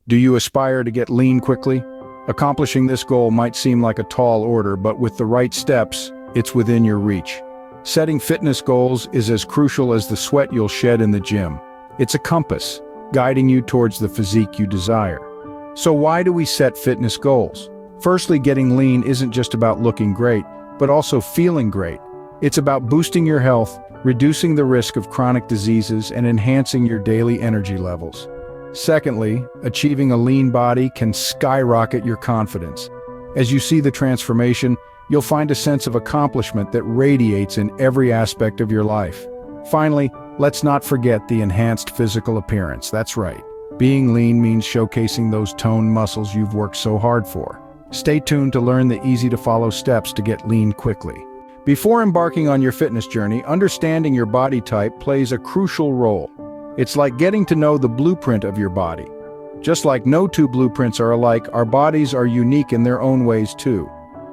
Do you aspire to get lean quickly? Accomplishing this goal might seem like a tall order, but with the right steps, it's within your reach. Setting fitness goals is as crucial as the sweat you'll shed in the gym. It's a compass, guiding you towards the physique you desire. So why do we set fitness goals? Firstly, getting lean isn't just about looking great, but also feeling great. It's about boosting your health, reducing the risk of chronic diseases, and enhancing your daily energy levels. Secondly, achieving a lean body can skyrocket your confidence. As you see the transformation, you'll find a sense of accomplishment that radiates in every aspect of your life. Finally, let's not forget the enhanced physical appearance. That's right. Being lean means showcasing those toned muscles you've worked so hard for. Stay tuned to learn the easy-to-follow steps to get lean quickly. Before embarking on your fitness journey, understanding your body type plays a crucial role. It's like getting to know the blueprint of your body. Just like no two blueprints are alike, our bodies are unique in their own ways too.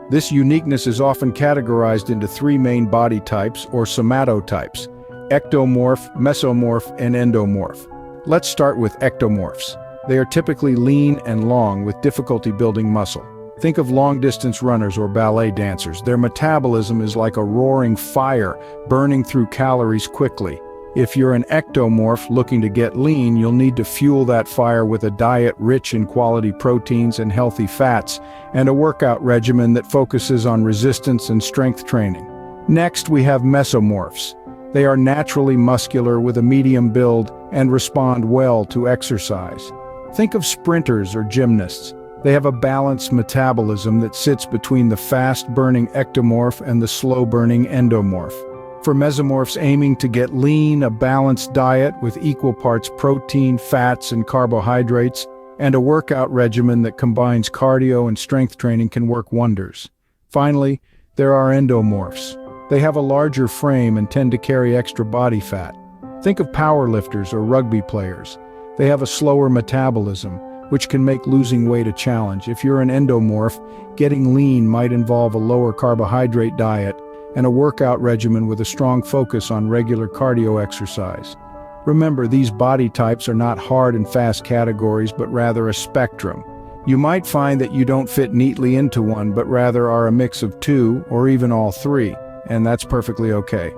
This uniqueness is often categorized into three main body types or somatotypes: ectomorph, mesomorph, and endomorph. Let's start with ectomorphs. They are typically lean and long with difficulty building muscle. Think of long-distance runners or ballet dancers. Their metabolism is like a roaring fire, burning through calories quickly. If you're an ectomorph looking to get lean, you'll need to fuel that fire with a diet rich in quality proteins and healthy fats, and a workout regimen that focuses on resistance and strength training. Next, we have mesomorphs. They are naturally muscular with a medium build and respond well to exercise. Think of sprinters or gymnasts. They have a balanced metabolism that sits between the fast-burning ectomorph and the slow-burning endomorph. For mesomorphs aiming to get lean, a balanced diet with equal parts protein, fats, and carbohydrates, and a workout regimen that combines cardio and strength training can work wonders. Finally, there are endomorphs. They have a larger frame and tend to carry extra body fat. Think of powerlifters or rugby players. They have a slower metabolism, which can make losing weight a challenge. If you're an endomorph, getting lean might involve a lower carbohydrate diet and a workout regimen with a strong focus on regular cardio exercise. Remember, these body types are not hard and fast categories, but rather a spectrum. You might find that you don't fit neatly into one, but rather are a mix of two or even all three, and that's perfectly okay.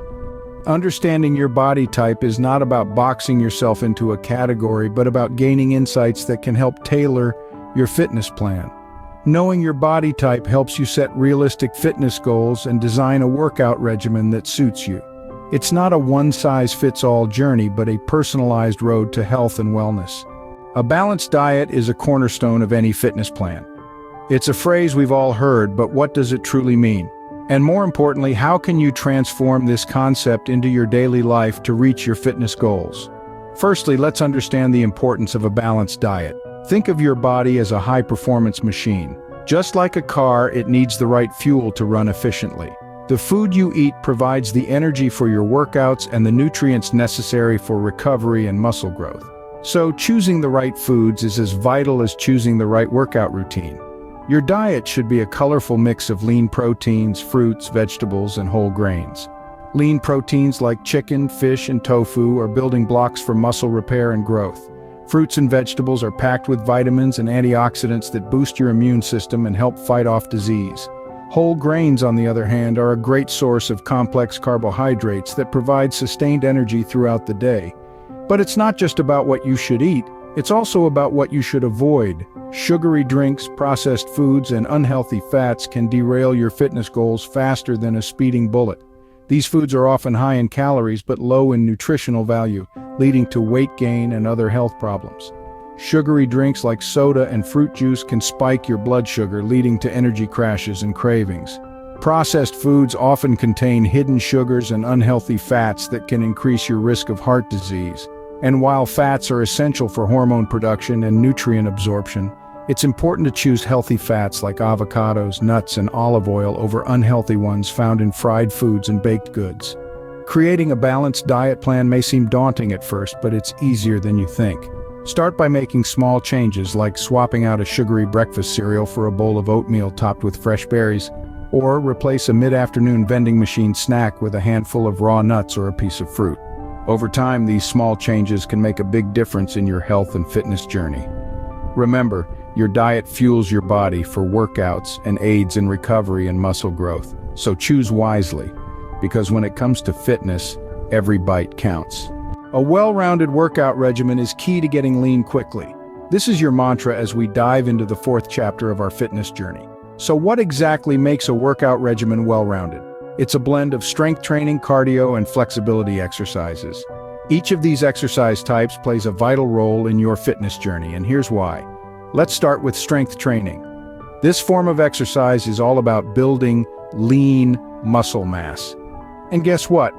Understanding your body type is not about boxing yourself into a category, but about gaining insights that can help tailor your fitness plan. Knowing your body type helps you set realistic fitness goals and design a workout regimen that suits you. It's not a one-size-fits-all journey, but a personalized road to health and wellness. A balanced diet is a cornerstone of any fitness plan. It's a phrase we've all heard, but what does it truly mean? And more importantly, how can you transform this concept into your daily life to reach your fitness goals? Firstly, let's understand the importance of a balanced diet. Think of your body as a high-performance machine. Just like a car, it needs the right fuel to run efficiently. The food you eat provides the energy for your workouts and the nutrients necessary for recovery and muscle growth. So, choosing the right foods is as vital as choosing the right workout routine. Your diet should be a colorful mix of lean proteins, fruits, vegetables, and whole grains. Lean proteins like chicken, fish, and tofu are building blocks for muscle repair and growth. Fruits and vegetables are packed with vitamins and antioxidants that boost your immune system and help fight off disease. Whole grains, on the other hand, are a great source of complex carbohydrates that provide sustained energy throughout the day. But it's not just about what you should eat, it's also about what you should avoid. Sugary drinks, processed foods, and unhealthy fats can derail your fitness goals faster than a speeding bullet. These foods are often high in calories but low in nutritional value, leading to weight gain and other health problems. Sugary drinks like soda and fruit juice can spike your blood sugar, leading to energy crashes and cravings. Processed foods often contain hidden sugars and unhealthy fats that can increase your risk of heart disease. And while fats are essential for hormone production and nutrient absorption, it's important to choose healthy fats like avocados, nuts, and olive oil over unhealthy ones found in fried foods and baked goods. Creating a balanced diet plan may seem daunting at first, but it's easier than you think. Start by making small changes like swapping out a sugary breakfast cereal for a bowl of oatmeal topped with fresh berries, or replace a mid-afternoon vending machine snack with a handful of raw nuts or a piece of fruit. Over time, these small changes can make a big difference in your health and fitness journey. Remember, your diet fuels your body for workouts and aids in recovery and muscle growth. So choose wisely, because when it comes to fitness, every bite counts. A well-rounded workout regimen is key to getting lean quickly. This is your mantra as we dive into the fourth chapter of our fitness journey. So what exactly makes a workout regimen well-rounded? It's a blend of strength training, cardio, and flexibility exercises. Each of these exercise types plays a vital role in your fitness journey, and here's why. Let's start with strength training. This form of exercise is all about building lean muscle mass. And guess what?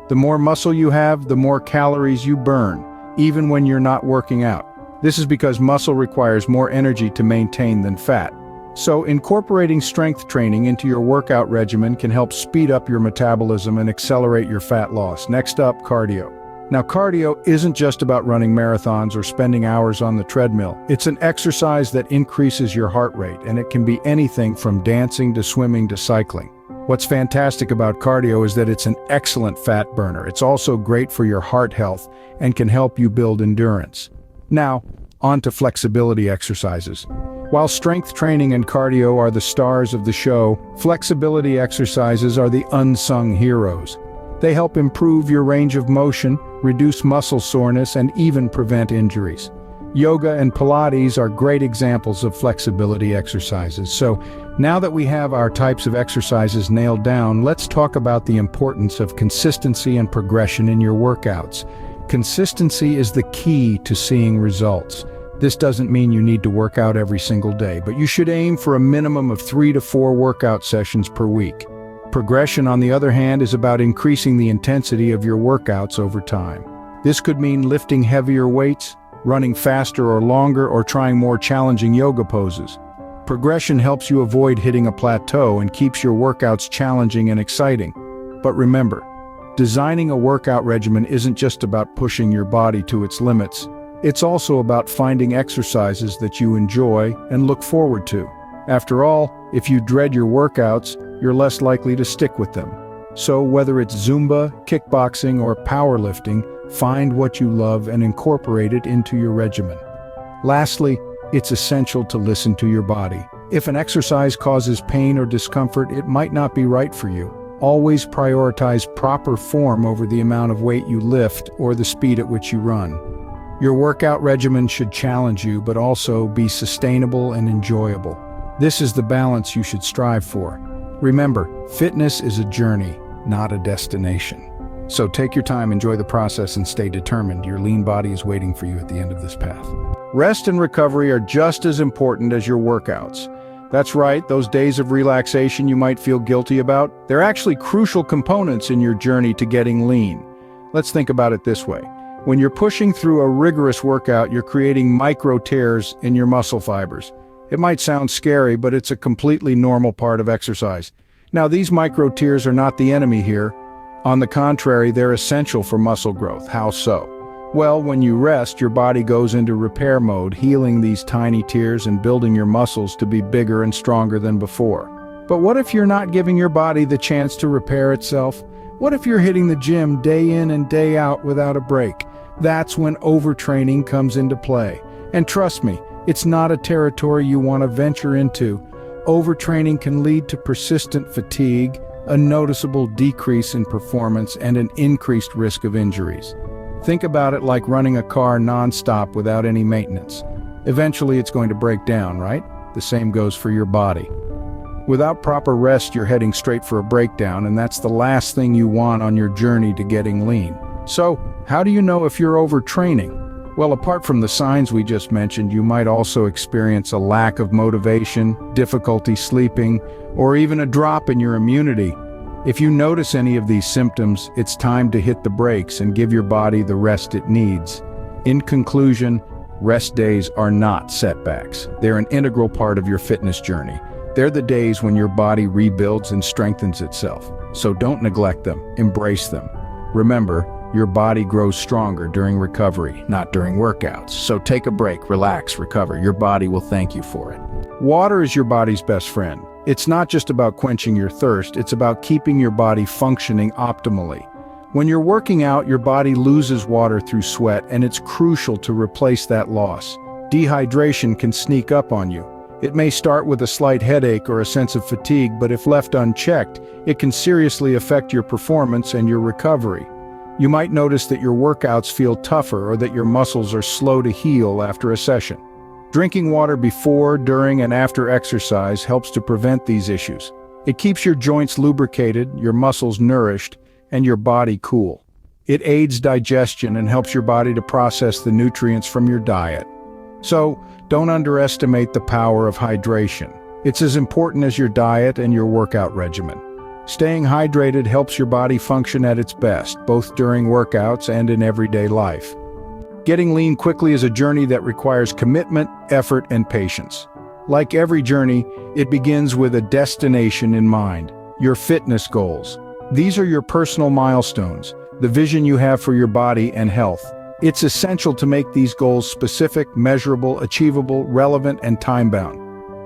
The more muscle you have, the more calories you burn, even when you're not working out. This is because muscle requires more energy to maintain than fat. So incorporating strength training into your workout regimen can help speed up your metabolism and accelerate your fat loss. Next up, cardio. Now, cardio isn't just about running marathons or spending hours on the treadmill. It's an exercise that increases your heart rate, and it can be anything from dancing to swimming to cycling. What's fantastic about cardio is that it's an excellent fat burner. It's also great for your heart health and can help you build endurance. Now, on to flexibility exercises. While strength training and cardio are the stars of the show, flexibility exercises are the unsung heroes. They help improve your range of motion, reduce muscle soreness, and even prevent injuries. Yoga and Pilates are great examples of flexibility exercises. So, now that we have our types of exercises nailed down, let's talk about the importance of consistency and progression in your workouts. Consistency is the key to seeing results. This doesn't mean you need to work out every single day, but you should aim for a minimum of 3 to 4 workout sessions per week. Progression, on the other hand, is about increasing the intensity of your workouts over time. This could mean lifting heavier weights, running faster or longer, or trying more challenging yoga poses. Progression helps you avoid hitting a plateau and keeps your workouts challenging and exciting. But remember, designing a workout regimen isn't just about pushing your body to its limits. It's also about finding exercises that you enjoy and look forward to. After all, if you dread your workouts, you're less likely to stick with them. So whether it's Zumba, kickboxing, or powerlifting, find what you love and incorporate it into your regimen. Lastly, it's essential to listen to your body. If an exercise causes pain or discomfort, it might not be right for you. Always prioritize proper form over the amount of weight you lift or the speed at which you run. Your workout regimen should challenge you, but also be sustainable and enjoyable. This is the balance you should strive for. Remember, fitness is a journey, not a destination. So take your time, enjoy the process, and stay determined. Your lean body is waiting for you at the end of this path. Rest and recovery are just as important as your workouts. That's right, those days of relaxation you might feel guilty about, they're actually crucial components in your journey to getting lean. Let's think about it this way. When you're pushing through a rigorous workout, you're creating micro tears in your muscle fibers. It might sound scary, but it's a completely normal part of exercise. Now, these micro tears are not the enemy here. On the contrary, they're essential for muscle growth. How so? Well, when you rest, your body goes into repair mode, healing these tiny tears and building your muscles to be bigger and stronger than before. But what if you're not giving your body the chance to repair itself? What if you're hitting the gym day in and day out without a break? That's when overtraining comes into play. And trust me, it's not a territory you want to venture into. Overtraining can lead to persistent fatigue, a noticeable decrease in performance, and an increased risk of injuries. Think about it like running a car non-stop without any maintenance. Eventually it's going to break down, right? The same goes for your body. Without proper rest, you're heading straight for a breakdown, and that's the last thing you want on your journey to getting lean. So, how do you know if you're overtraining? Well, apart from the signs we just mentioned, you might also experience a lack of motivation, difficulty sleeping, or even a drop in your immunity. If you notice any of these symptoms, it's time to hit the brakes and give your body the rest it needs. In conclusion, rest days are not setbacks. They're an integral part of your fitness journey. They're the days when your body rebuilds and strengthens itself. So don't neglect them, embrace them. Remember, your body grows stronger during recovery, not during workouts. So take a break, relax, recover. Your body will thank you for it. Water is your body's best friend. It's not just about quenching your thirst, it's about keeping your body functioning optimally. When you're working out, your body loses water through sweat, and it's crucial to replace that loss. Dehydration can sneak up on you. It may start with a slight headache or a sense of fatigue, but if left unchecked, it can seriously affect your performance and your recovery. You might notice that your workouts feel tougher or that your muscles are slow to heal after a session. Drinking water before, during, and after exercise helps to prevent these issues. It keeps your joints lubricated, your muscles nourished, and your body cool. It aids digestion and helps your body to process the nutrients from your diet. So, don't underestimate the power of hydration. It's as important as your diet and your workout regimen. Staying hydrated helps your body function at its best, both during workouts and in everyday life. Getting lean quickly is a journey that requires commitment, effort, and patience. Like every journey, it begins with a destination in mind, your fitness goals. These are your personal milestones, the vision you have for your body and health. It's essential to make these goals specific, measurable, achievable, relevant, and time-bound.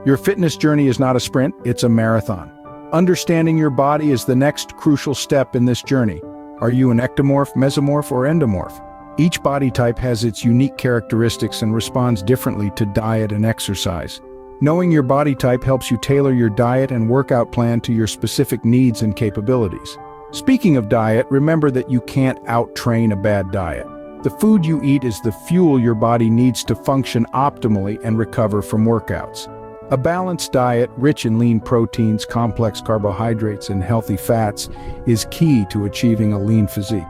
Your fitness journey is not a sprint, it's a marathon. Understanding your body is the next crucial step in this journey. Are you an ectomorph, mesomorph, or endomorph? Each body type has its unique characteristics and responds differently to diet and exercise. Knowing your body type helps you tailor your diet and workout plan to your specific needs and capabilities. Speaking of diet, remember that you can't out-train a bad diet. The food you eat is the fuel your body needs to function optimally and recover from workouts. A balanced diet, rich in lean proteins, complex carbohydrates, and healthy fats, is key to achieving a lean physique.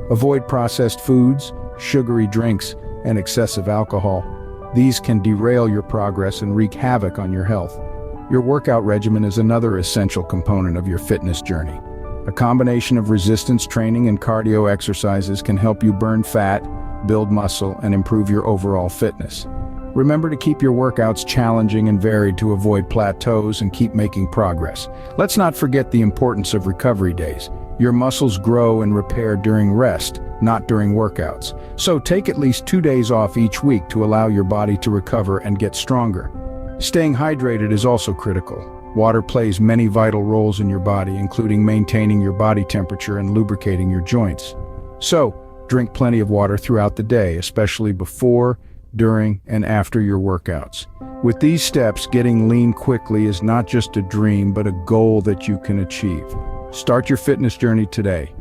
Avoid processed foods, sugary drinks, and excessive alcohol. These can derail your progress and wreak havoc on your health. Your workout regimen is another essential component of your fitness journey. A combination of resistance training and cardio exercises can help you burn fat, build muscle, and improve your overall fitness. Remember to keep your workouts challenging and varied to avoid plateaus and keep making progress. Let's not forget the importance of recovery days. Your muscles grow and repair during rest, not during workouts. So take at least 2 days off each week to allow your body to recover and get stronger. Staying hydrated is also critical. Water plays many vital roles in your body, including maintaining your body temperature and lubricating your joints. So, drink plenty of water throughout the day, especially before, during, and after your workouts. With these steps, getting lean quickly is not just a dream, but a goal that you can achieve. Start your fitness journey today.